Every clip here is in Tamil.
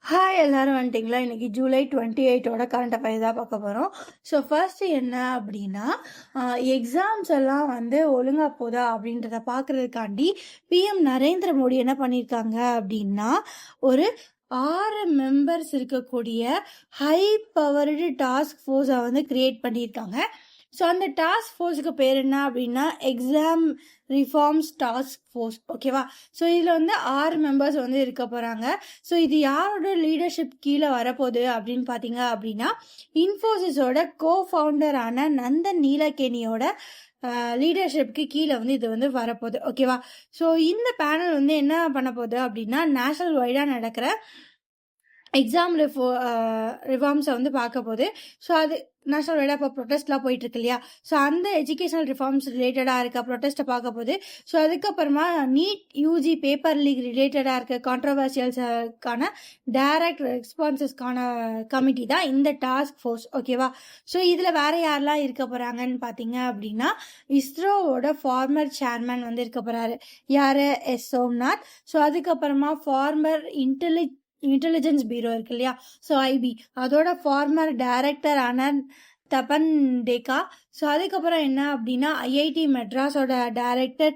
ஹாய் எல்லாரும் வந்துட்டிங்களா? இன்னைக்கு ஜூலை 28ஓட கரண்ட் அஃபேர்ஸ் தான் பார்க்க போகிறோம். ஸோ ஃபர்ஸ்ட் என்ன அப்படின்னா, எக்ஸாம்ஸ் எல்லாம் ஒழுங்காக போதா அப்படின்றத பார்க்குறதுக்காண்டி பிஎம் நரேந்திர மோடி என்ன பண்ணியிருக்காங்க அப்படின்னா, ஒரு 6 மெம்பர்ஸ் இருக்கக்கூடிய ஹை பவர்டு டாஸ்க் ஃபோர்ஸை கிரியேட் பண்ணியிருக்காங்க. ஸோ அந்த டாஸ்க் ஃபோர்ஸுக்கு பேர் என்ன அப்படின்னா எக்ஸாம் ரிஃபார்ம்ஸ் டாஸ்க் ஃபோர்ஸ். ஓகேவா? ஸோ இதில் 6 மெம்பர்ஸ் இருக்க போகிறாங்க. ஸோ இது யாரோட லீடர்ஷிப் கீழே வரப்போகுது அப்படின்னு பார்த்தீங்க அப்படின்னா, இன்ஃபோசிஸோட கோஃபவுண்டரான நந்தன் நீலகேனியோட லீடர்ஷிப்க்கு கீழே இது வரப்போகுது. ஓகேவா? ஸோ இந்த பேனல் என்ன பண்ண போகுது அப்படின்னா, நேஷனல் வைடாக நடக்கிற எக்ஸாம் ரிஃபார்ம்ஸை பார்க்க போகுது. ஸோ அது நேஷனல் வைடாக இப்போ ப்ரொட்டஸ்ட்லாம் போயிட்டுருக்கு இல்லையா? ஸோ அந்த எஜுகேஷனல் ரிஃபார்ம்ஸ் ரிலேட்டடாக இருக்க ப்ரொட்டஸ்ட்டை பார்க்க போகுது. ஸோ அதுக்கப்புறமா நீட் யூஜி பேப்பர் லீக் ரிலேட்டடாக இருக்க கான்ட்ரவர்சியல்ஸுக்கான டைரக்ட் ரெஸ்பான்சஸ்க்கான கமிட்டி தான் இந்த டாஸ்க் ஃபோர்ஸ். ஓகேவா? ஸோ இதில் வேறு யாரெல்லாம் இருக்க போகிறாங்கன்னு பார்த்தீங்க அப்படின்னா, இஸ்ரோவோட ஃபார்மர் சேர்மன் இருக்க போகிறாரு. யார்? எஸ் சோம்நாத். ஸோ அதுக்கப்புறமா ஃபார்மர் இன்டெலிஜென்ஸ் பீரோ இருக்கு இல்லையா? ஸோ ஐபி அதோட ஃபார்மர் டைரக்டர் ஆன தபன் டேகா. ஸோ அதுக்கப்புறம் என்ன அப்படின்னா, ஐஐடி மெட்ராஸோட டைரக்டர்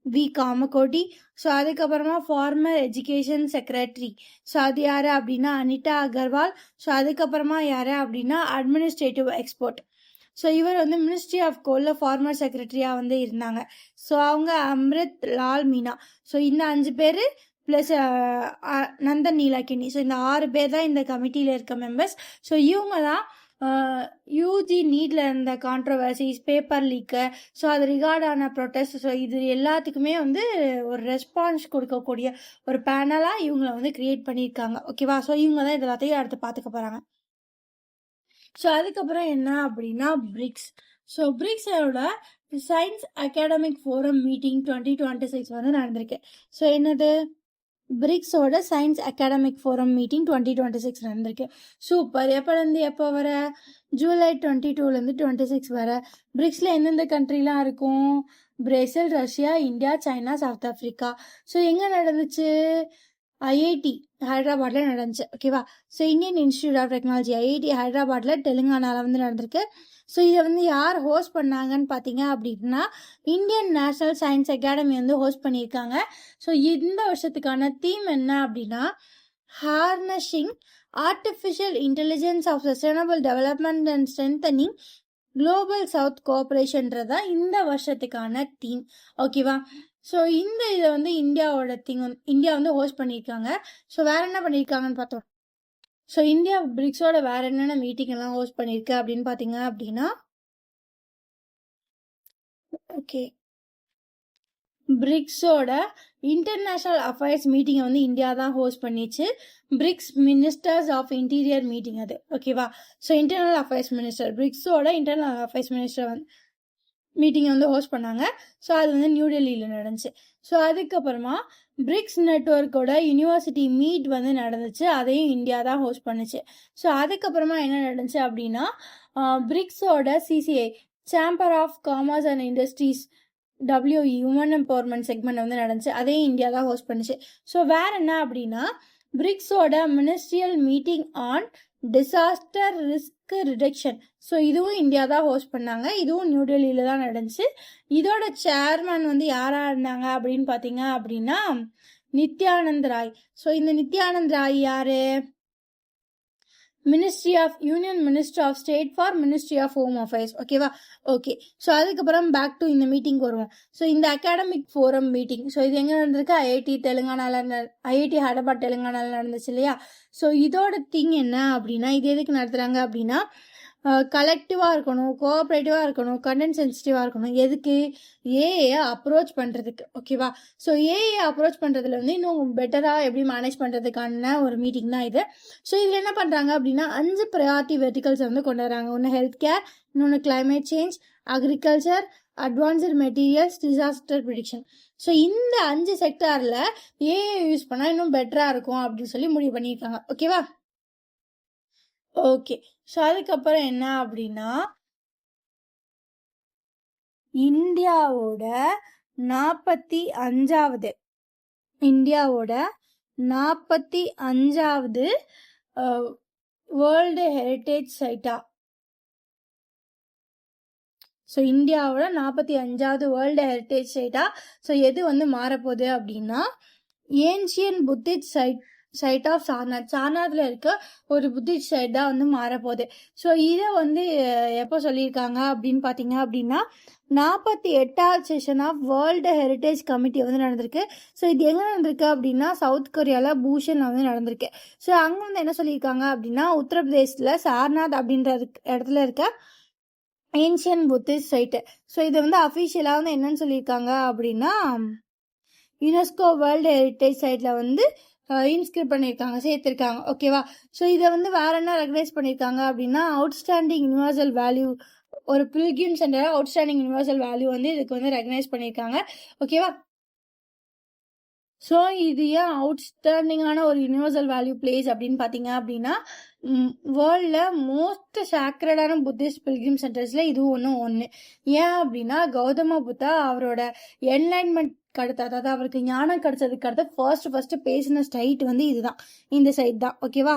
வி காமகோட்டி. ஸோ அதுக்கப்புறமா ஃபார்மர் எஜுகேஷன் செக்ரட்டரி. ஸோ அது யார் அப்படின்னா அனிதா அகர்வால். ஸோ அதுக்கப்புறமா யார் அப்படின்னா அட்மினிஸ்ட்ரேட்டிவ் எக்ஸ்போர்ட். ஸோ இவர் மினிஸ்ட்ரி ஆஃப் கோலில் ஃபார்மர் செக்ரட்டரியாக இருந்தாங்க. ஸோ அவங்க அம்ரித் லால் மீனா. ஸோ இந்த 5 பேர் ப்ளஸ் நந்தன் நீலகேனி. ஸோ இந்த 6 பேர் தான் இந்த கமிட்டியில் இருக்க மெம்பர்ஸ். ஸோ இவங்க தான் யூஜி நீட்ல இருந்த கான்ட்ரவர்சிஸ், பேப்பர் லீக்கு, ஸோ அது ரிகார்டான ப்ரொட்டஸ்ட், ஸோ இது எல்லாத்துக்குமே ஒரு ரெஸ்பான்ஸ் கொடுக்கக்கூடிய ஒரு பேனலாக இவங்களை கிரியேட் பண்ணியிருக்காங்க. ஓகேவா? ஸோ இவங்க தான் இது எல்லாத்தையும் அடுத்து பார்த்துக்க போகிறாங்க. ஸோ அதுக்கப்புறம் என்ன அப்படின்னா பிரிக்ஸ். ஸோ பிரிக்ஸோட சயின்ஸ் அகாடமிக் ஃபோரம் மீட்டிங் 2026 நடந்திருக்கு. ஸோ என்னது? பிரிக்ஸோட சயின்ஸ் அகாடமிக் ஃபோரம் மீட்டிங் 2026 நடந்திருக்கு. சூப்பர். எப்போலேருந்து எப்போ வர? ஜூலை 22லேருந்து 26 வர. பிரிக்ஸில் எந்தெந்த கண்ட்ரிலாம் இருக்கும்? Brazil, Russia, India, China, South Africa. So எங்கே நடந்துச்சு? ஐஐடி ஹைதராபாத்தில் நடந்துச்சு. ஓகேவா? So Indian Institute of Technology IIT ஹைதராபாத்தில் தெலுங்கானாவில் நடந்திருக்கு. ஸோ இதை யார் ஹோஸ்ட் பண்ணாங்கன்னு பார்த்தீங்க அப்படின்னா, Indian national science academy host பண்ணியிருக்காங்க. ஸோ இந்த வருஷத்துக்கான தீம் என்ன அப்படின்னா, harnessing artificial intelligence of sustainable development and strengthening global south கோஆபரேஷன்றது இந்த வருஷத்துக்கான தீம். ஓகேவா? ஸோ இந்த இதை இந்தியாவோட இந்தியா ஹோஸ்ட் பண்ணியிருக்காங்க. ஸோ வேற என்ன பண்ணியிருக்காங்கன்னு பார்த்தோம். ஸோ இந்தியா பிரிக்ஸோட வேற என்னென்ன மீட்டிங் எல்லாம் ஹோஸ்ட் பண்ணியிருக்கு அப்படின்னு பார்த்தீங்க அப்படின்னா, ஓகே, பிரிக்ஸோட இன்டர்நேஷனல் அஃபேர்ஸ் மீட்டிங்கை இந்தியா தான் ஹோஸ்ட் பண்ணிச்சு. BRICS ministers of interior meeting அது. ஓகேவா? ஸோ இன்டர்னல் அஃபேர்ஸ் மினிஸ்டர், பிரிக்ஸோட இன்டர்னல் அஃபேர்ஸ் மினிஸ்டர் மீட்டிங்கை ஹோஸ்ட் பண்ணாங்க. ஸோ அது நியூ டெல்லியில் நடந்துச்சு. ஸோ அதுக்கப்புறமா பிரிக்ஸ் நெட்ஒர்க்கோட யூனிவர்சிட்டி மீட் நடந்துச்சு. அதையும் இந்தியா தான் ஹோஸ்ட் பண்ணுச்சு. ஸோ அதுக்கப்புறமா என்ன நடந்துச்சு அப்படின்னா, பிரிக்ஸோட CCI chamber of commerce and industries WE women empowerment segment நடந்துச்சு. அதையும் இந்தியா தான் ஹோஸ்ட் பண்ணுச்சு. ஸோ வேற என்ன அப்படின்னா, பிரிக்ஸோட ministerial meeting on disaster risk reduction. So இதுவும் இந்தியா தான் ஹோஸ்ட் பண்ணாங்க. இதுவும் நியூ டெல்லியில் தான் நடந்துச்சு. இதோட சேர்மன் யாராக இருந்தாங்க அப்படின்னு பார்த்தீங்க அப்படின்னா நித்யானந்த் ராய். ஸோ இந்த நித்யானந்த் ராய் யாரு? Union minister of state for ministry of home affairs. ஓகேவா? ஓகே. ஸோ அதுக்கப்புறம் பேக் டு இந்த மீட்டிங் வருவோம். ஸோ இந்த அகாடமிக் ஃபோரம் மீட்டிங், ஸோ இது எங்கே நடந்திருக்கு? ஐஐடி ஹைதராபாத் தெலுங்கானாவில் நடந்துச்சு இல்லையா? ஸோ இதோட திங் என்ன அப்படின்னா, இது எதுக்கு நடத்துகிறாங்க அப்படின்னா, கலெக்டிவாக இருக்கணும், கோஆப்ரேட்டிவாக இருக்கணும், கண்டென்ட் சென்சிட்டிவாக இருக்கணும். எதுக்கு? ஏஐ அப்ரோச் பண்ணுறதுக்கு. ஓகேவா? ஸோ ஏஐ அப்ரோச் பண்ணுறதுல இன்னும் பெட்டராக எப்படி மேனேஜ் பண்ணுறதுக்கான ஒரு மீட்டிங் தான் இது. ஸோ இதில் என்ன பண்ணுறாங்க அப்படின்னா, 5 ப்ரையாரிட்டி வெர்டிகல்ஸ் கொண்டு வராங்க. ஒன்று ஹெல்த் கேர், இன்னொன்று climate change, agriculture, advanced materials, disaster prediction. So இந்த 5 செக்டாரில் ஏஐ யூஸ் பண்ணால் இன்னும் பெட்டராக இருக்கும் அப்படின்னு சொல்லி முடிவு பண்ணியிருக்காங்க. ஓகேவா? ஓகே. ஸோ அதுக்கப்புறம் என்ன அப்படின்னா, இந்தியாவோட 45வது 45வது வேர்ல்டு ஹெரிட்டேஜ் சைட்டா? ஸோ இந்தியாவோட 45வது வேர்ல்டு ஹெரிட்டேஜ் சைட்டா? ஸோ எது வந்து மாறப்போகுது அப்படின்னா ancient Buddhist site of Sarnath. சார்நாத்தில் இருக்க ஒரு புத்திஸ்ட் சைட் தான் வந்து மாறப்போகுது. ஸோ இதை வந்து எப்போ சொல்லியிருக்காங்க அப்படின்னு பார்த்தீங்க அப்படின்னா 48வது session of world heritage committee வந்து நடந்திருக்கு. ஸோ இது எங்கே நடந்திருக்கு அப்படின்னா சவுத் கொரியாவில் பூஷனில் வந்து நடந்திருக்கு. ஸோ அங்கே வந்து என்ன சொல்லியிருக்காங்க அப்படின்னா உத்தரப்பிரதேசத்தில் சார்நாத் அப்படின்ற இடத்துல இருக்க ஏன்ஷியன் புத்திஸ்ட் சைட்டு. ஸோ இது வந்து அஃபிஷியலாக வந்து என்னன்னு சொல்லியிருக்காங்க அப்படின்னா யுனெஸ்கோ வேர்ல்டு ஹெரிட்டேஜ் சைட்டில் வந்து இன்ஸ்கிரிப்ட் பண்ணியிருக்காங்க, சேர்த்துருக்காங்க. ஓகேவா? ஸோ இதை வந்து வேற என்ன ரெகனைஸ் பண்ணியிருக்காங்க அப்படின்னா அவுட்ஸ்டாண்டிங் யூனிவர்சல் வேல்யூ, ஒரு pilgrim centre outstanding universal value வந்து இதுக்கு வந்து ரெகனைஸ் பண்ணியிருக்காங்க. ஓகேவா? ஸோ இது ஏன் அவுட்ஸ்டாண்டிங்கான ஒரு யூனிவர்சல் வேல்யூ பிளேஸ் அப்படின்னு பார்த்தீங்க அப்படின்னா வேர்ல்டில் மோஸ்ட் சாக்ரடான புத்திஸ்ட் பில்கிரிம் சென்டர்ஸில் இதுவும் ஒன்று. ஏன் அப்படின்னா கௌதம புத்தா அவரோட என்லைன்மெண்ட் அடுத்து, அதாவது அவருக்கு ஞானம் கிடைச்சதுக்கு அடுத்து ஃபர்ஸ்ட் பேசின சைட் வந்து இதுதான், இந்த சைட் தான். ஓகேவா?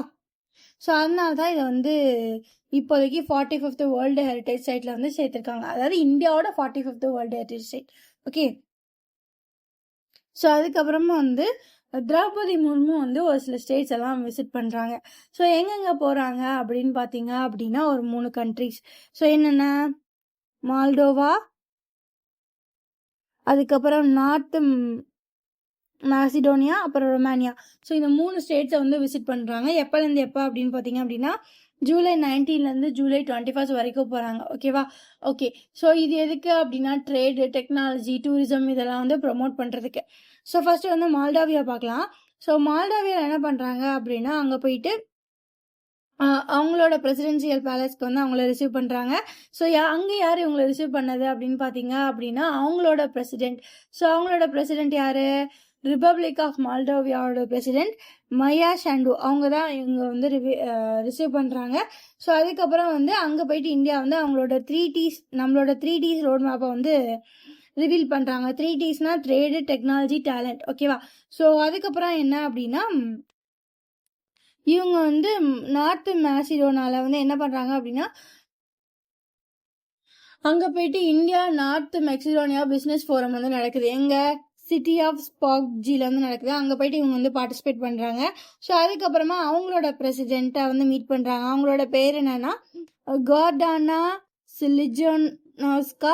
ஸோ அதனால தான் இதை வந்து இப்போதைக்கு 45th வேர்ல்டு ஹெரிட்டேஜ் சைட்டில் வந்து சேர்த்துருக்காங்க. அதாவது இந்தியாவோட 45th world heritage side. Okay. So அதுக்கப்புறமா வந்து திரௌபதி முர்மு வந்து ஒரு சில ஸ்டேட்ஸ் எல்லாம் விசிட் பண்ணுறாங்க. ஸோ எங்கெங்கே போகிறாங்க அப்படின்னு பார்த்தீங்க அப்படின்னா ஒரு 3 கண்ட்ரிஸ். ஸோ என்னென்ன? மால்டோவா, அதுக்கப்புறம் நார்த் மாசிடோனியா, அப்புறம் ரொமானியா. ஸோ இந்த 3 ஸ்டேட்ஸை வந்து விசிட் பண்ணுறாங்க. எப்போலேருந்து எப்போ அப்படின்னு பார்த்தீங்க அப்படின்னா ஜூலை 19லேருந்து ஜூலை 21 வரைக்கும் போகிறாங்க. ஓகேவா? ஓகே. ஸோ இது எதுக்கு அப்படின்னா ட்ரேடு, டெக்னாலஜி, டூரிசம் இதெல்லாம் வந்து ப்ரொமோட் பண்ணுறதுக்கு. ஸோ ஃபர்ஸ்ட் வந்து மால்டாவியா பார்க்கலாம். ஸோ மால்டாவியாவில் என்ன பண்ணுறாங்க அப்படின்னா அங்கே போயிட்டு அவங்களோட பிரசிடென்சியல் பேலஸ்க்கு வந்து அவங்கள ரிசீவ் பண்ணுறாங்க. ஸோ அங்கே யார் இவங்களை ரிசீவ் பண்ணது அப்படின்னு பார்த்தீங்க அப்படின்னா அவங்களோட பிரசிடென்ட். ஸோ அவங்களோட பிரசிடென்ட் யார்? ரிபப்ளிக் ஆஃப் மால்டோவியாவோட பிரசிடென்ட் மையா சாண்டு. அவங்க தான் இவங்க வந்து ரிசீவ் பண்ணுறாங்க. ஸோ அதுக்கப்புறம் வந்து அங்கே போயிட்டு இந்தியா வந்து அவங்களோட 3Ts, நம்மளோட 3Ts ரோட் மேப்பை வந்து ரிவீல் பண்ணுறாங்க. 3Tsனா ட்ரேடு, டெக்னாலஜி, டேலண்ட். ஓகேவா? ஸோ அதுக்கப்புறம் என்ன அப்படின்னா இவங்க வந்து நார்த் மாசிடோனால வந்து என்ன பண்ணுறாங்க அப்படின்னா அங்கே போயிட்டு இந்தியா நார்த் மெக்சிடோனியா பிஸ்னஸ் ஃபோரம் வந்து நடக்குது. எங்கள் சிட்டி ஆஃப் ஸ்பாக்ஜியில் வந்து நடக்குது. அங்கே போயிட்டு இவங்க வந்து பார்ட்டிசிபேட் பண்ணுறாங்க. ஸோ அதுக்கப்புறமா அவங்களோட பிரசிடெண்ட்டை வந்து மீட் பண்ணுறாங்க. அவங்களோட பேர் என்னன்னா கார்டானா சிலிஜோனோஸ்கா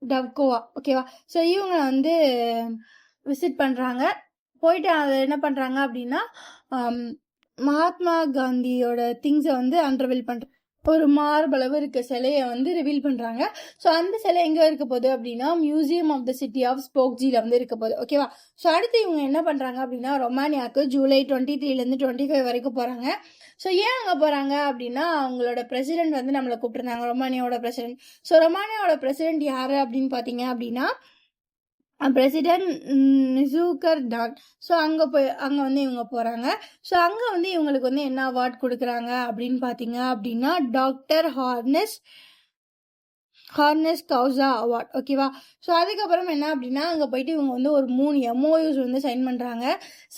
டவ்கோவா. ஓகேவா? ஸோ இவங்க வந்து விசிட் பண்ணுறாங்க. போயிட்டு அதை என்ன பண்ணுறாங்க அப்படின்னா மகாத்மா காந்தியோட திங்ஸை வந்து அன்ரிவீல் பண்ணுறாங்க. ஒரு மார்பளவு இருக்க சிலையை வந்து ரிவீல் பண்ணுறாங்க. ஸோ அந்த சிலை எங்கே இருக்க போகுது அப்படின்னா museum of the city of ஸ்போக்ஜியில் வந்து இருக்க போகுது. ஓகேவா? ஸோ அடுத்து இவங்க என்ன பண்ணுறாங்க அப்படின்னா ரொமானியாவுக்கு ஜூலை 23லேருந்து 25 வரைக்கும் போகிறாங்க. ஸோ ஏன் அங்கே போகிறாங்க அப்படின்னா அவங்களோட பிரசிடென்ட் வந்து நம்மளை கூப்பிட்டுருந்தாங்க, ரொமானியாவோட பிரசிடென்ட். ஸோ ரொமானியாவோட பிரசிடென்ட் யார் அப்படின்னு பார்த்தீங்க அப்படின்னா பிரசிடென்ட் நிசூக்கர் டான். ஸோ அங்கே வந்து இவங்க போகிறாங்க. ஸோ அங்கே வந்து இவங்களுக்கு வந்து என்ன அவார்ட் கொடுக்குறாங்க அப்படின்னு பார்த்தீங்க அப்படின்னா டாக்டர் ஹார்னஸ் கவுசா அவார்ட். ஓகேவா? ஸோ அதுக்கப்புறம் என்ன அப்படின்னா அங்கே போயிட்டு இவங்க வந்து ஒரு 3 MOUs வந்து சைன் பண்ணுறாங்க,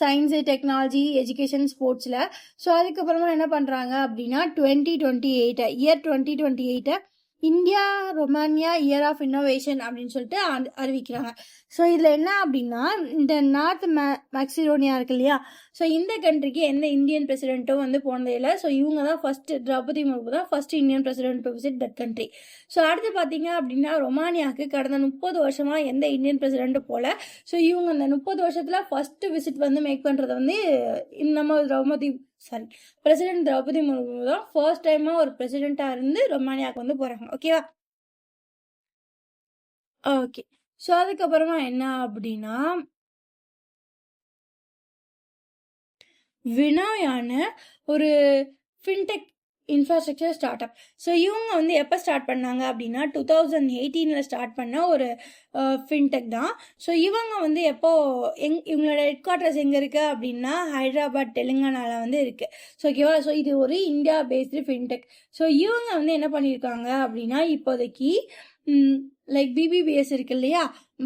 சயின்ஸு, டெக்னாலஜி, எஜுகேஷன், ஸ்போர்ட்ஸில். ஸோ அதுக்கப்புறமா என்ன பண்ணுறாங்க அப்படின்னா 2028 India Romania year of innovation அப்படின்னு சொல்லிட்டு அறிவிக்கிறாங்க. ஸோ இதில் என்ன அப்படின்னா இந்த நார்த் மேக்சிடோனியா இருக்கு இல்லையா? ஸோ இந்த கண்ட்ரிக்கு எந்த இந்தியன் பிரசிடென்ட்டும் வந்து போனதே இல்லை. ஸோ இவங்க தான் திரௌபதி முர்மு தான் first Indian president to visit that country. So அடுத்து பார்த்தீங்க அப்படின்னா ரொமானியாவுக்கு கடந்த 30 வருஷமாக எந்த இந்தியன் பிரசிடென்ட்டும் போல. ஸோ இவங்க அந்த 30 வருஷத்தில் ஃபர்ஸ்ட் விசிட் வந்து மேக் பண்ணுறது வந்து நம்ம பிரசிடென்ட் திரௌபதி முர்மு தான் ஃபர்ஸ்ட் டைமா ஒரு பிரசிடென்ட்டா இருந்து ரொமானியாவுக்கு வந்து போறாங்க. ஓகேவா? ஓகே. ஸோ அதுக்கப்புறமா என்ன அப்படின்னா வினாயான ஒரு fintech infrastructure start up. So இவங்க வந்து எப்போ ஸ்டார்ட் பண்ணாங்க அப்படின்னா 2018 ஸ்டார்ட் பண்ண ஒரு ஃபின்டெக் தான். ஸோ இவங்க வந்து எப்போ இவங்களோட ஹெட் குவார்ட்டர்ஸ் எங்கே இருக்குது அப்படின்னா ஹைதராபாத், தெலுங்கானாவில் வந்து இருக்குது. ஸோ ஓகேவா? ஸோ இது ஒரு இந்தியா பேஸ்டு ஃபின்டெக். ஸோ இவங்க வந்து என்ன பண்ணியிருக்காங்க அப்படின்னா இப்போதைக்கு லைக் பிபிபிஎஸ் இருக்கு இல்லையா,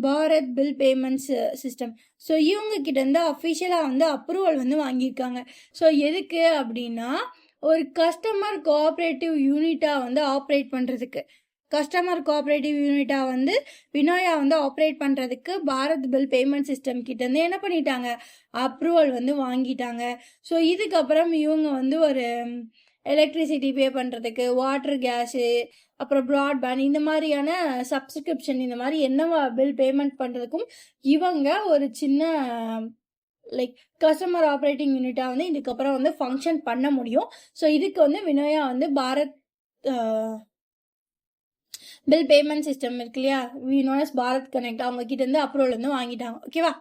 Bharat bill payments system. So இவங்க கிட்ட இருந்து அஃபிஷியலாக வந்து அப்ரூவல் வந்து வாங்கியிருக்காங்க. ஸோ எதுக்கு அப்படின்னா ஒரு கஸ்டமர் கோஆப்ரேட்டிவ் யூனிட்டாக வந்து ஆப்ரேட் பண்ணுறதுக்கு, கஸ்டமர் கோஆப்ரேட்டிவ் யூனிட்டாக வந்து வினோயா வந்து ஆப்ரேட் பண்ணுறதுக்கு பாரத் பில் பேமெண்ட் சிஸ்டம் கிட்டேருந்து என்ன பண்ணிட்டாங்க, அப்ரூவல் வந்து வாங்கிட்டாங்க. ஸோ இதுக்கப்புறம் இவங்க வந்து ஒரு எலக்ட்ரிசிட்டி பே பண்ணுறதுக்கு, வாட்டர் கேஸு, அப்புறம் ப்ராட்பேண்ட், இந்த மாதிரியான சப்ஸ்கிரிப்ஷன், இந்த மாதிரி என்ன பில் பேமெண்ட் பண்ணுறதுக்கும் இவங்க ஒரு சின்ன லைக் கஸ்டமர் ஆப்ரேட்டிங் யூனிட்டாக வந்து இதுக்கப்புறம் வந்து ஃபங்க்ஷன் பண்ண முடியும். ஸோ இதுக்கு வந்து வினோயா வந்து பாரத் பில் பேமெண்ட் சிஸ்டம் இருக்கு இல்லையா, வினோஸ் பாரத் கனெக்ட், அவங்க கிட்ட இருந்து அப்ரூவல் வந்து வாங்கிட்டாங்க. ஓகேவா?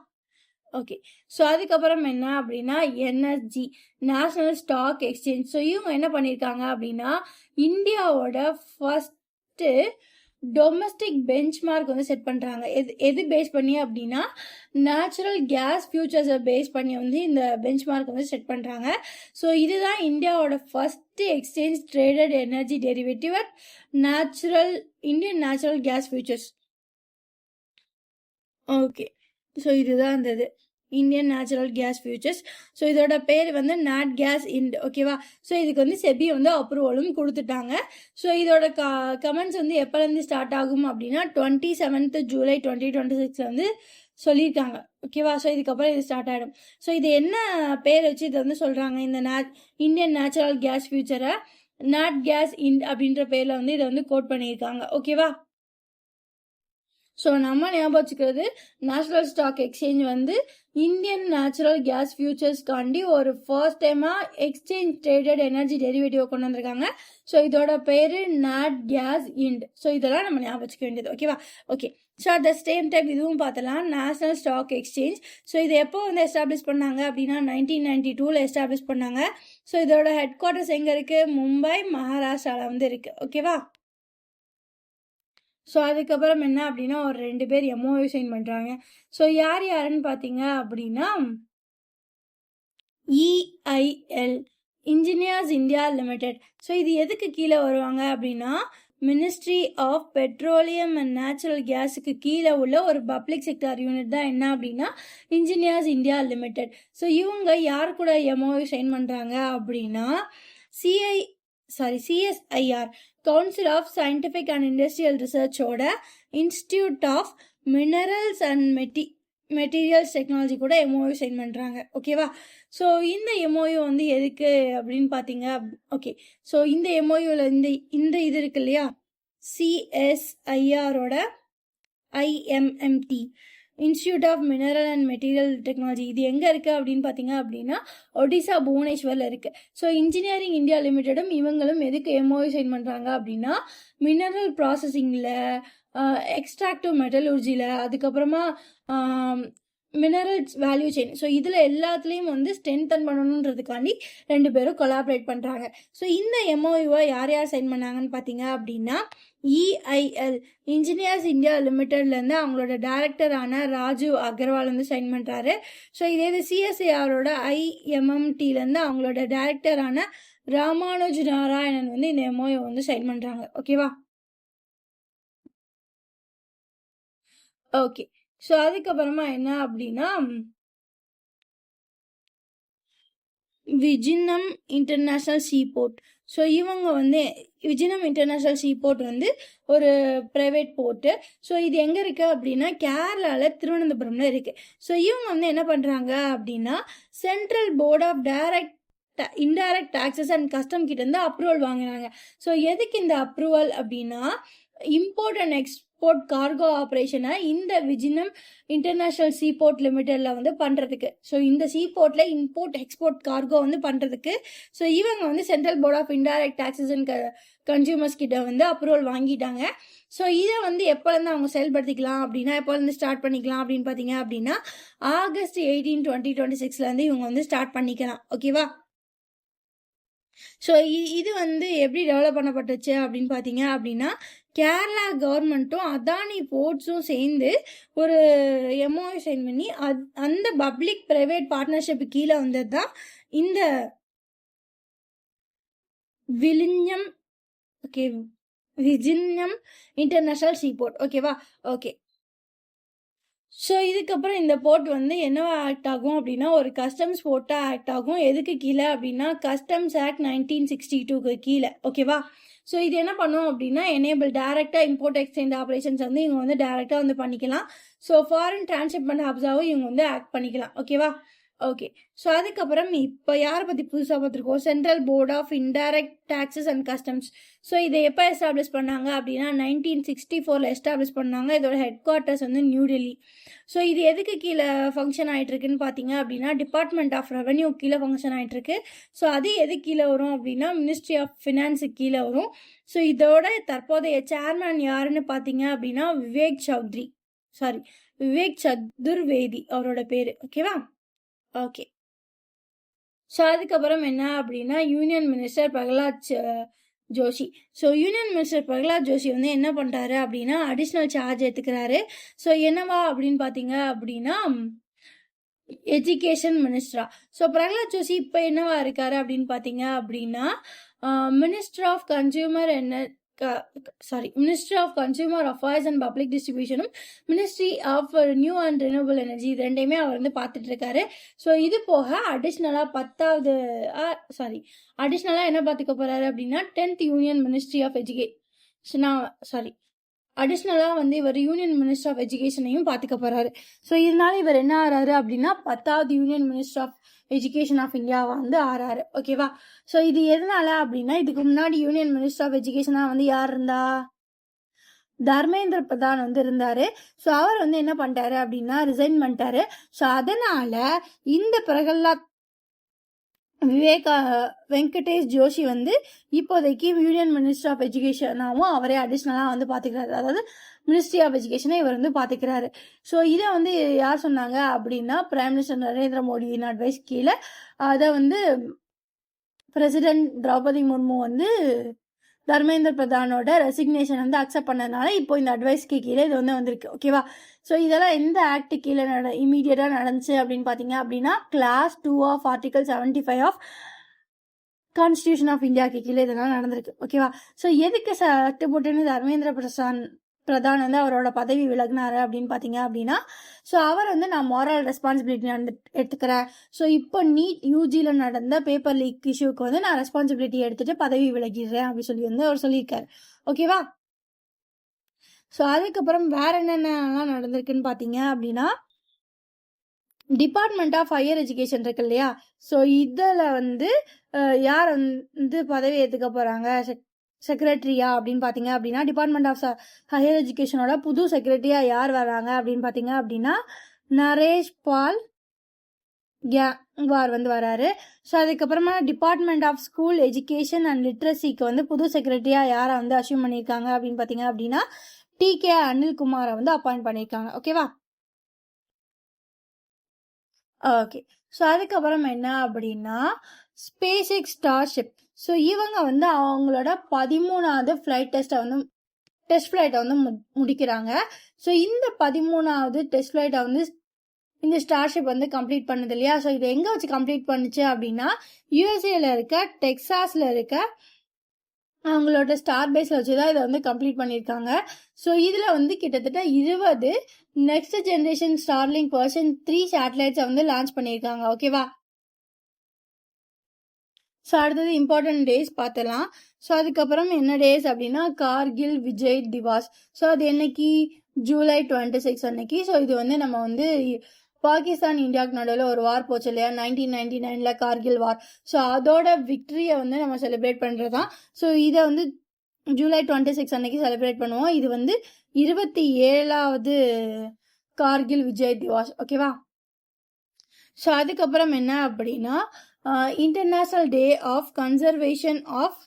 ஓகே. ஸோ அதுக்கப்புறம் என்ன அப்படின்னா NSG, national stock exchange. So இவங்க என்ன பண்ணியிருக்காங்க அப்படின்னா இந்தியாவோட ஃபர்ஸ்ட்டு டொமஸ்டிக் பெஞ்ச்மார்க் வந்து செட் பண்ணுறாங்க. எது பேஸ் பண்ணி அப்படின்னா நேச்சுரல் கேஸ் ஃபியூச்சர்ஸை பேஸ் பண்ணி வந்து இந்த பெஞ்ச்மார்க் வந்து செட் பண்ணுறாங்க. ஸோ இதுதான் இந்தியாவோட first exchange traded energy derivative at Indian natural gas futures. Okay. So இதுதான் இந்த Indian natural gas futures. So இதோட பேர் வந்து நாட் கேஸ் இண்ட். ஓகேவா? ஸோ இதுக்கு வந்து செபி வந்து அப்ரூவலும் கொடுத்துட்டாங்க. ஸோ இதோட கமெண்ட்ஸ் வந்து எப்போலேருந்து ஸ்டார்ட் ஆகும் அப்படின்னா 27th July 2026 வந்து சொல்லியிருக்காங்க. ஓகேவா? ஸோ இதுக்கப்புறம் இது ஸ்டார்ட் ஆகிடும். ஸோ இது என்ன பேர் வச்சு இதை வந்து சொல்கிறாங்க, இந்த இந்தியன் நேச்சுரல் கேஸ் ஃபியூச்சரை நாட் கேஸ் இண்ட் அப்படின்ற பேரில் வந்து இதை வந்து கோட் பண்ணியிருக்காங்க. ஓகேவா? ஸோ நம்ம ஞாபகம் வச்சுக்கிறது, நேஷனல் ஸ்டாக் எக்ஸ்சேஞ்ச் வந்து இந்தியன் நேச்சுரல் கேஸ் ஃபியூச்சர்ஸ்காண்டி ஒரு ஃபர்ஸ்ட் டைமாக எக்ஸ்சேஞ்ச் ட்ரேடட் எனர்ஜி டெரிவேட்டிவ் கொண்டு வந்திருக்காங்க. ஸோ இதோட பேர் நாட் கேஸ் இண்ட். ஸோ இதெல்லாம் நம்ம ஞாபகம் வச்சுக்க வேண்டியது. ஓகேவா? Okay. So at the same time இதுவும் பார்த்தலாம், நேஷனல் ஸ்டாக் எக்ஸ்சேஞ்ச். ஸோ இது எப்போ வந்து எஸ்டாப்ளிஷ் பண்ணாங்க அப்படின்னா 1992 எஸ்டாப்ளிஷ் பண்ணாங்க. ஸோ இதோட ஹெட் குவார்ட்டர்ஸ் எங்கே இருக்குது, மும்பை, மகாராஷ்டிராவில் வந்து இருக்குது. ஓகேவா? ஸோ அதுக்கப்புறம் என்ன அப்படின்னா ஒரு 2 பேர் எம்ஓயு சைன் பண்ணுறாங்க. ஸோ யாருன்னு பார்த்தீங்க அப்படின்னா EIL, engineers India limited. So இது எதுக்கு கீழே வருவாங்க அப்படின்னா ministry of petroleum and natural கேஸுக்கு கீழே உள்ள ஒரு பப்ளிக் செக்டார் யூனிட் தான் என்ன அப்படின்னா இன்ஜினியர்ஸ் இந்தியா லிமிடெட். ஸோ இவங்க யார் கூட எம்ஓயு சைன் பண்ணுறாங்க அப்படின்னா CSIR, council of scientific and industrial ரிசர்ச்சோட institute of minerals and materials technology கூட எம்ஓயு சைன் பண்ணுறாங்க. ஓகேவா? ஸோ இந்த எம்ஓயு வந்து எதுக்கு அப்படின்னு பார்த்தீங்க. ஓகே. ஸோ இந்த எம்ஓயுவில் இந்த இது இருக்கு இல்லையா, CSIRோட IMMT, institute of mineral and material technology, இது எங்கே இருக்குது அப்படின்னு பார்த்தீங்க அப்படின்னா ஒடிசா புவனேஸ்வரில் இருக்குது. ஸோ இன்ஜினியரிங் இந்தியா லிமிடெடும் இவங்களும் எதுக்கு எம்ஓயு சைன் பண்ணுறாங்க அப்படின்னா மினரல் ப்ராசஸிங்கில், எக்ஸ்ட்ராக்டிவ் மெட்டலூர்ஜியில், அதுக்கப்புறமா மினரல்ஸ் வேல்யூ செயின், ஸோ இதில் எல்லாத்துலேயும் வந்து ஸ்ட்ரென்தன் பண்ணணுன்றதுக்காண்டி 2 பேரும் கொலாபரேட் பண்ணுறாங்க. ஸோ இந்த எம்ஓயுவை யார் சைன் பண்ணாங்கன்னு பார்த்தீங்க அப்படின்னா EIL, இன்ஜினியர்ஸ் இந்தியா லிமிடெட்லேருந்து அவங்களோட டைரக்டரான ராஜீவ் அகர்வால் வந்து சைன் பண்ணுறாரு. ஸோ இதே இது CSIRோட IMMTலேருந்து அவங்களோட டைரக்டரான ராமானுஜ் நாராயணன் வந்து இந்த எம்ஓயு வந்து சைன் பண்ணுறாங்க. ஓகேவா? ஓகே. ஸோ அதுக்கப்புறமா என்ன அப்படின்னா விஜினம் இன்டர்நேஷ்னல் சீபோர்ட். ஸோ இவங்க வந்து விஜினம் இன்டர்நேஷ்னல் சீபோர்ட் வந்து ஒரு ப்ரைவேட் போர்ட்டு. ஸோ இது எங்கே இருக்குது அப்படின்னா கேரளாவில் திருவனந்தபுரம்ல இருக்குது. ஸோ இவங்க வந்து என்ன பண்ணுறாங்க அப்படின்னா central board of indirect taxes and custom கிட்ட இருந்து அப்ரூவல் வாங்கினாங்க. ஸோ எதுக்கு இந்த அப்ரூவல் அப்படின்னா இம்போர்ட் அண்ட் எக்ஸ்போர்ட் கார்கோ ஆப்ரேஷனை இந்த விஜினம் இன்டர்நேஷ்னல் சீபோர்ட் லிமிடெடில் வந்து பண்ணுறதுக்கு. ஸோ இந்த சீபோர்ட்டில் இம்போர்ட் எக்ஸ்போர்ட் கார்கோ வந்து பண்ணுறதுக்கு ஸோ இவங்க வந்து central board of indirect taxes and consumers கிட்ட வந்து அப்ரூவல் வாங்கிட்டாங்க. ஸோ இதை வந்து எப்போலேருந்து அவங்க செயல்படுத்திக்கலாம் அப்படின்னா எப்போலேருந்து ஸ்டார்ட் பண்ணிக்கலாம் அப்படின்னு பார்த்தீங்க அப்படின்னா August 18, 2026 இவங்க வந்து ஸ்டார்ட் பண்ணிக்கலாம். ஓகேவா? ஸோ இது வந்து எப்படி டெவலப் பண்ணப்பட்டுச்சு அப்படின்னு பார்த்தீங்க அப்படின்னா கேரளா கவர்மெண்ட்டும் அதானி போர்ட்ஸும் சேர்ந்து ஒரு எம்ஓயு சைன் பண்ணி அந்த பப்ளிக் பிரைவேட் பார்ட்னர்ஷிப் கீழே வந்தது தான் இந்த விஜினம் இன்டர்நேஷனல் சீபோர்ட். ஓகேவா? ஓகே. ஸோ இதுக்கப்புறம் இந்த போர்ட் வந்து என்னவா ஆக்ட் ஆகும் அப்படின்னா ஒரு கஸ்டம்ஸ் போர்ட்டாக ஆக்ட் ஆகும். எதுக்கு கீழே அப்படின்னா கஸ்டம்ஸ் ஆக்ட் 1962க்கு கீழே. ஓகேவா? ஸோ இது என்ன பண்ணும் அப்படின்னா எனேபிள் டேரெக்டாக இம்போர்ட் எக்ஸ்சேஞ்ச் ஆப்ரேஷன்ஸ் வந்து இவங்க வந்து டேரெக்டாக வந்து பண்ணிக்கலாம். ஸோ ஃபாரின் டிரான்ஸ்ஷிப்மெண்ட் ஹப்ஸாகவும் இவங்க வந்து ஆக்ட் பண்ணிக்கலாம். ஓகேவா? ஓகே. ஸோ அதுக்கப்புறம் இப்போ யாரை பற்றி புதுசாக பார்த்துருக்கோம்? Central board of indirect taxes and customs. So இதை எப்போ எஸ்டாப்ளிஷ் பண்ணாங்க அப்படின்னா 1964 எஸ்டாப்ளிஷ் பண்ணாங்க. இதோட ஹெட் குவார்ட்டர்ஸ் வந்து நியூ டெல்லி. ஸோ இது எதுக்கு கீழே ஃபங்க்ஷன் ஆகிட்டு இருக்குன்னு பார்த்தீங்க அப்படின்னா டிபார்ட்மெண்ட் ஆஃப் ரெவன்யூ கீழே ஃபங்க்ஷன் ஆகிட்டு இருக்கு. ஸோ அது எது கீழே வரும் அப்படின்னா மினிஸ்ட்ரி ஆஃப் ஃபினான்ஸுக்கு கீழே வரும். ஸோ இதோட தற்போதைய சேர்மேன் யாருன்னு பார்த்தீங்க அப்படின்னா விவேக் சதுர்வேதி அவரோட பேர். ஓகேவா? ஓகே. ஸோ அதுக்கப்புறம் என்ன அப்படின்னா union minister Pralhad Joshi. So union minister Pralhad Joshi வந்து என்ன பண்ணுறாரு அப்படின்னா அடிஷ்னல் சார்ஜ் எடுத்துக்கிறாரு. ஸோ என்னவா அப்படின்னு பார்த்தீங்க அப்படின்னா எஜுகேஷன் மினிஸ்டரா. ஸோ பிரகலாத் ஜோஷி இப்போ என்னவா இருக்காரு அப்படின்னு பார்த்தீங்க அப்படின்னா minister of consumer ministry of consumer affairs and public டிஸ்ட்ரிபியூஷனும் ministry of new and renewable energy இது ரெண்டையுமே அவர் வந்து பார்த்துட்டு இருக்காரு. ஸோ இது போக அடிஷ்னலாக என்ன பார்த்துக்க போறாரு அப்படின்னா 10th யூனியன் மினிஸ்ட்ரி ஆஃப் அடிஷ்னலாக வந்து இவர் யூனியன் மினிஸ்டர் ஆஃப் எஜுகேஷனையும் பார்த்துக்க போறாரு. ஸோ இதனால இவர் என்ன ஆறாரு அப்படின்னா 10th union minister of education of இந்தியாவை வந்து ஆறாரு. ஓகேவா? ஸோ இது எதனால அப்படின்னா இதுக்கு முன்னாடி யூனியன் மினிஸ்டர் ஆஃப் எஜுகேஷனாக வந்து யார் இருந்தா? தர்மேந்திர பிரதான் வந்து இருந்தாரு. ஸோ அவர் வந்து என்ன பண்ணிட்டாரு அப்படின்னா ரிசைன் பண்ணிட்டாரு. ஸோ அதனால இந்த பிரகலாத் வெங்கடேஷ் ஜோஷி வந்து இப்போதைக்கு யூனியன் மினிஸ்டர் ஆஃப் எஜுகேஷனாகவும் அவரே அடிஷ்னலாக வந்து பார்த்துக்கிறாரு. அதாவது மினிஸ்ட்ரி ஆஃப் எஜுகேஷனை இவர் வந்து பார்த்துக்கிறாரு. ஸோ இதை வந்து யார் சொன்னாங்க அப்படின்னா பிரைம் மினிஸ்டர் நரேந்திர மோடியின் அட்வைஸ் கீழே அதை வந்து பிரசிடென்ட் திரௌபதி முர்மு வந்து தர்மேந்திர பிரதானோட ரெசிக்னேஷன் வந்து அக்செப்ட் பண்ணதுனால இப்போ இந்த அட்வைஸ்க்கு கீழே இது வந்து வந்திருக்கு. ஓகேவா? ஸோ இதெல்லாம் எந்த ஆக்ட் கீழே இமீடியட்டாக நடந்துச்சு அப்படின்னு பார்த்தீங்க அப்படின்னா Clause 2 of Article 75 of constitution of இந்தியாவுக்கு கீழே இதெல்லாம் நடந்திருக்கு. ஓகேவா? ஸோ எதுக்கு சட்டப்போட்டுன்னு தர்மேந்திர பிரதான் வந்து அவரோட பதவி விலகினாரு அப்படின்னு பார்த்தீங்க அப்படின்னா ஸோ அவர் வந்து நான் மாரல் ரெஸ்பான்சிபிலிட்டி எடுத்துக்கிறேன். ஸோ இப்போ நீட் யூஜியில் நடந்த பேப்பர் லீக் இஷ்யூக்கு வந்து நான் ரெஸ்பான்சிபிலிட்டி எடுத்துட்டு பதவி விலகிடுறேன் அப்படின்னு சொல்லி வந்து அவர் சொல்லியிருக்காரு. ஓகேவா? ஸோ அதுக்கப்புறம் வேற என்னென்னலாம் நடந்திருக்குன்னு பார்த்தீங்க அப்படின்னா டிபார்ட்மெண்ட் ஆஃப் ஹையர் எஜுகேஷன் இருக்கு இல்லையா? ஸோ இதில் வந்து யார் வந்து பதவி ஏற்றுக்க போகிறாங்க செக்ரட்டரியா அப்படின்னு பார்த்தீங்க அப்படின்னா டிபார்ட்மெண்ட் ஆஃப் ஹையர் எஜுகேஷனோட புது செக்ரட்டரியா யார் வராங்க அப்படின்னு பார்த்தீங்க அப்படின்னா நரேஷ் பால் கேங்வார் வந்து வராரு. ஸோ அதுக்கப்புறமா department of school education and லிட்ரஸிக்கு வந்து புது செக்ரட்டரியா யாரை வந்து அச்சீவ் பண்ணியிருக்காங்க அப்படின்னு பார்த்தீங்க அப்படின்னா TK அனில்குமாரை வந்து அப்பாயிண்ட் பண்ணியிருக்காங்க. ஓகேவா? ஓகே. ஸோ அதுக்கப்புறம் என்ன அப்படின்னா ஸ்பேஸ்எக்ஸ் ஸ்டார்ஷிப். ஸோ இவங்க வந்து அவங்களோட 13வது டெஸ்ட் ஃப்ளைட்டை வந்து முடிக்கிறாங்க. ஸோ இந்த 13வது டெஸ்ட் ஃப்ளைட்டை வந்து இந்த ஸ்டார்ஷிப் வந்து கம்ப்ளீட் பண்ணுது இல்லையா? ஸோ இதை எங்கே வச்சு கம்ப்ளீட் பண்ணுச்சு அப்படின்னா USA இருக்க டெக்சாஸில் இருக்க அவங்களோட ஸ்டார் பேஸில் வச்சு தான் இதை வந்து கம்ப்ளீட் பண்ணியிருக்காங்க. ஸோ இதில் வந்து கிட்டத்தட்ட 20 நெக்ஸ்ட் ஜென்ரேஷன் ஸ்டார்லிங்க் வெர்ஷன் 3 சேட்டலைட்ஸை வந்து லான்ச் பண்ணியிருக்காங்க. ஓகேவா? ஸோ அடுத்தது இம்பார்ட்டன்ட் டேஸ் பார்த்தலாம். ஸோ அதுக்கப்புறம் என்ன டேஸ் அப்படின்னா கார்கில் விஜய் திவாஸ். ஸோ அது என்னைக்கு? July 26 அன்னைக்கு. ஸோ இது வந்து நம்ம வந்து பாகிஸ்தான் இந்தியாவுக்கு நடுவில் ஒரு வார் போச்சு இல்லையா 1999 கார்கில் வார். ஸோ அதோட விக்டரியை வந்து நம்ம செலிப்ரேட் பண்ணுறது தான். ஸோ இதை வந்து July 26 அன்னைக்கு செலிப்ரேட் பண்ணுவோம். இது வந்து 27வது கார்கில் விஜய் திவாஸ். ஓகேவா? ஸோ அதுக்கப்புறம் என்ன அப்படின்னா international day of conservation of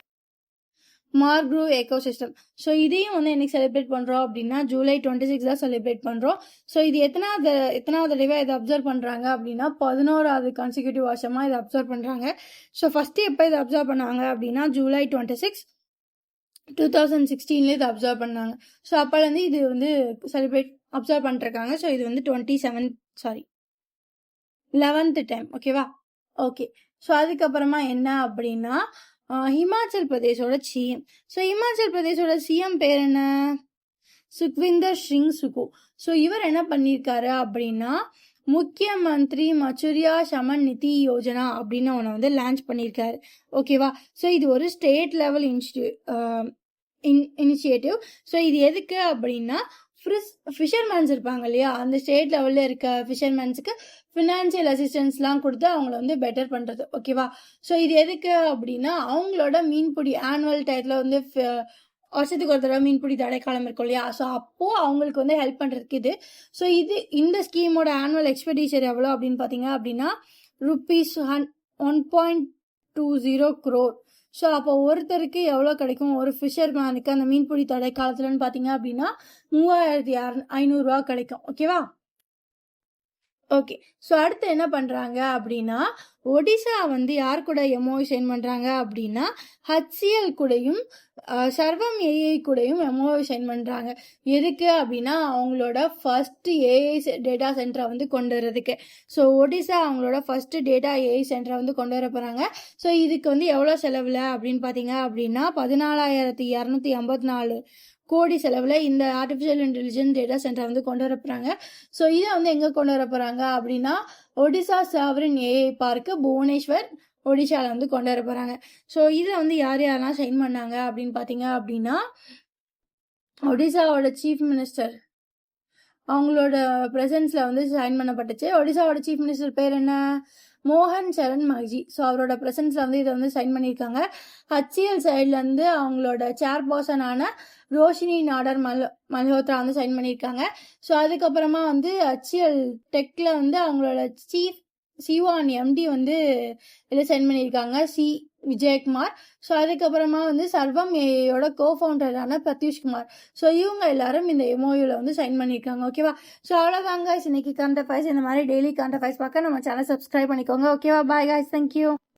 mangrove ecosystem. So இதையும் வந்து என்னைக்கு செலிப்ரேட் பண்ணுறோம் அப்படின்னா July 26 தான் செலிப்ரேட் பண்ணுறோம். ஸோ இது எத்தனாவது தடவை இதை அப்சர்வ் பண்ணுறாங்க அப்படின்னா 11வது கான்சிக்யூட்டிவ் வருஷமாக இதை அப்சர்வ் பண்ணுறாங்க. ஸோ ஃபஸ்ட்டு எப்போ இதை அப்சர்வ் பண்ணாங்க அப்படின்னா July 26, 2016 இதை அப்சர்வ் பண்ணாங்க. ஸோ அப்போலேருந்து இது வந்து அப்சர்வ் பண்ணிருக்காங்க. ஸோ இது வந்து 11th டைம். ஓகேவா? ஓகே. ஸோ அதுக்கப்புறமா என்ன அப்படின்னா ஹிமாச்சல் பிரதேஷோட சிஎம். ஸோ ஹிமாச்சல் பிரதேஷோட சிஎம் பேர் என்ன? சுக்விந்தர் சிங் சுகு. ஸோ இவர் என்ன பண்ணியிருக்காரு அப்படின்னா முக்கியமந்திரி மச்சுரியா சமன் நிதி யோஜனா அப்படின்னு அவனை வந்து லான்ச் பண்ணியிருக்காரு. ஓகேவா? ஸோ இது ஒரு ஸ்டேட் லெவல் இனிஷியேட்டிவ். ஸோ இது எதுக்கு அப்படின்னா ஃபிஷர்மேன்ஸ் இருப்பாங்க இல்லையா, அந்த ஸ்டேட் லெவலில் இருக்க ஃபிஷர்மேன்ஸுக்கு ஃபினான்ஷியல் அசிஸ்டன்ஸ்லாம் கொடுத்து அவங்கள வந்து பெட்டர் பண்ணுறது. ஓகேவா? ஸோ இது எதுக்கு அப்படின்னா அவங்களோட மீன்பிடி ஆனுவல் டயத்தில் வந்து வருஷத்துக்கு ஒரு தடவை மீன்பிடி தடைக்காலம் இருக்கும் இல்லையா, ஸோ அப்போது அவங்களுக்கு வந்து ஹெல்ப் பண்ணுறதுக்கு இது. ஸோ இந்த ஸ்கீமோட ஆனுவல் எக்ஸ்பெண்டிச்சர் எவ்வளோ அப்படின்னு பார்த்தீங்க அப்படின்னா ருபீஸ் 1.20 crore. ஸோ அப்போ ஒருத்தருக்கு எவ்வளோ கிடைக்கும், ஒரு ஃபிஷர்மேனுக்கு அந்த மீன்பிடி தடை காலத்துலன்னு பார்த்தீங்க அப்படின்னா 3500 கிடைக்கும். ஓகேவா? ஓகே. ஸோ அடுத்து என்ன பண்ணுறாங்க அப்படின்னா ஒடிசா வந்து யார் கூட எம்ஓஐ சைன் பண்ணுறாங்க அப்படின்னா HCL கூடயும் சர்வம் ஏஐ கூடயும் எம்ஓஐ சைன் பண்ணுறாங்க. எதுக்கு அப்படின்னா அவங்களோட ஃபர்ஸ்ட் ஏஐ டேட்டா சென்டரை வந்து கொண்டு வரதுக்கு. ஸோ ஒடிசா அவங்களோட ஃபர்ஸ்ட் டேட்டா ஏஐ சென்டரை வந்து கொண்டு வர போகிறாங்க. ஸோ இதுக்கு வந்து எவ்வளோ செலவில் அப்படின்னு பார்த்தீங்க அப்படின்னா 14,254 கோடி செலவில் இந்த ஆர்டிஃபிஷியல் இன்டெலிஜென்ஸ் டேட்டா சென்டரை வந்து கொண்டு வர போகிறாங்க. ஸோ இதை வந்து எங்கே கொண்டு வர போகிறாங்க அப்படின்னா Odisha sovereign AI park Bhubaneswar ஒடிஷாவில் வந்து கொண்டு வர போகிறாங்க. ஸோ இதில் வந்து யாரெல்லாம் சைன் பண்ணாங்க அப்படின்னு பார்த்தீங்க அப்படின்னா ஒடிசாவோட சீஃப் மினிஸ்டர் அவங்களோட ப்ரெசன்ஸில் வந்து சைன் பண்ணப்பட்டுச்சு. ஒடிசாவோட சீஃப் மினிஸ்டர் பேர் என்ன? மோகன் சரண் மக்ஜி. ஸோ அவரோட ப்ரெசன்ஸில் வந்து இதை வந்து சைன் பண்ணியிருக்காங்க. HCL சைட்லேருந்து அவங்களோட சேர்பர்சனான ரோஷினி நாடர் மல்ஹோத்ரா வந்து சைன் பண்ணியிருக்காங்க. ஸோ அதுக்கப்புறமா வந்து HCL டெக்கில் வந்து அவங்களோட சீஃப் சிவான் எம்டி வந்து இதில் சைன் பண்ணியிருக்காங்க, சி விஜயகுமார். ஸோ அதுக்கப்புறமா வந்து சர்வம் ஏஐயோட கோஃபவுண்டரான பிரத்யூஷ்குமார். ஸோ இவங்க எல்லாரும் இந்த எம்ஓயூவில் வந்து சைன் பண்ணியிருக்காங்க. ஓகேவா? ஸோ அவ்வளோதாங்க இன்னைக்கு கரண்ட் அஃபேர்ஸ். இந்த மாதிரி டெய்லி கரண்ட் அஃபேர்ஸ் பார்க்க நம்ம சேனல் சப்ஸ்கிரைப் பண்ணிக்கோங்க. ஓகேவா? Bye guys, thank you.